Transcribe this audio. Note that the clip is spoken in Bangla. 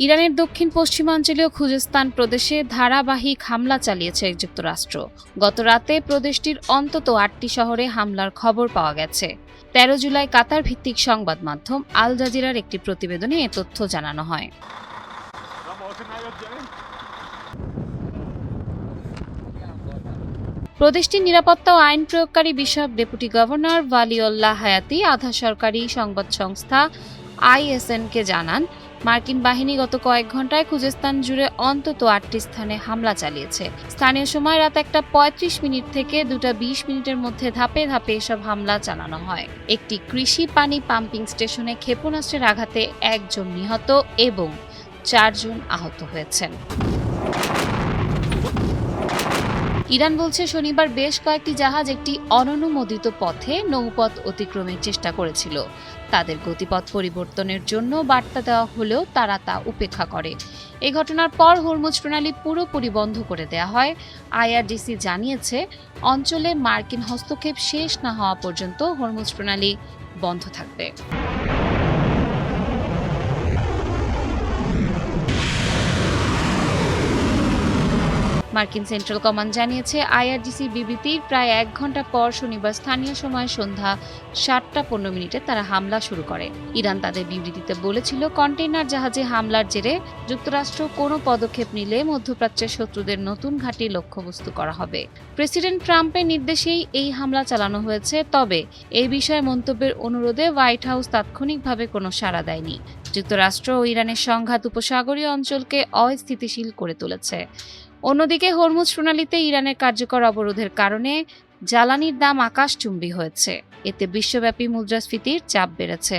ইরানের দক্ষিণ পশ্চিমাঞ্চলীয় খুজেস্তান প্রদেশে ধারাবাহিক হামলা চালিয়েছে যুক্তরাষ্ট্র। গত রাতে প্রদেশটির অন্তত ৮টি শহরে হামলার খবর পাওয়া গেছে। ১৩ জুলাই কাতার ভিত্তিক সংবাদ মাধ্যম আল জাজিরার একটি প্রতিবেদনে এ তথ্য জানানো হয়। প্রদেশটির নিরাপত্তা ও আইন প্রয়োগকারী বিষয়ক ডেপুটি গভর্নর ওয়ালিউল্লাহ হায়াতি আধা সরকারি সংবাদ সংস্থা আইএসএনকে জানান, মার্কিন বাহিনী গত কয়েক ঘন্টায় খুজেস্তান জুড়ে অন্তত ৮টি স্থানে হামলা চালিয়েছে। স্থানীয় সময় রাত ১:৩৫ থেকে ২:২০ মিনিটের মধ্যে ধাপে ধাপে এসব হামলা চালানো হয়। একটি কৃষি পানি পাম্পিং স্টেশনে ক্ষেপণাস্ত্রের আঘাতে ১ জন নিহত এবং ৪ জন আহত হয়েছেন। ইরান বলছে শনিবার বেশ কয়েকটি জাহাজ একটি অননুমোদিত পথে নৌপথ অতিক্রমের চেষ্টা করেছিল। তাদের গতিপথ পরিবর্তনের জন্য বার্তা দেওয়া হলেও তারা তা উপেক্ষা করে। এই ঘটনার পর হরমুজ প্রণালী পুরোপুরি বন্ধ করে দেওয়া হয়। আইআরজিসি জানিয়েছে, অঞ্চলে মার্কিন হস্তক্ষেপ শেষ না হওয়া পর্যন্ত হরমুজ প্রণালী বন্ধ থাকবে। মার্কিন সেন্ট্রাল কমান্ড জানিয়েছে, আইআরজিসির বিবৃতির প্রায় ১ ঘন্টা পর শনিবার স্থানীয় সময় সন্ধ্যা ৭:১৫ তারা হামলা শুরু করে। ইরান তাদের বিবৃতিতে বলেছিল, কন্টেইনার জাহাজে হামলার জেরে যুক্তরাষ্ট্র কোনো পদক্ষেপ নিলে মধ্যপ্রাচ্যের শত্রুদের নতুন ঘাঁটি লক্ষ্যবস্তু করা হবে। প্রেসিডেন্ট ট্রাম্পের নির্দেশেই এই হামলা চালানো হয়েছে, তবে এই বিষয়ে মন্তব্যের অনুরোধে হোয়াইট হাউস তাৎক্ষণিকভাবে কোনো সাড়া দেয়নি। যুক্তরাষ্ট্র ও ইরানের সংঘাত উপসাগরীয় অঞ্চলকে অস্থিতিশীল করে তুলেছে। অন্যদিকে হরমুজ প্রণালীতে ইরানের কার্যকর অবরোধের কারণে জ্বালানির দাম আকাশচুম্বী হয়েছে। এতে বিশ্বব্যাপী মুদ্রাস্ফীতির চাপ বেড়েছে।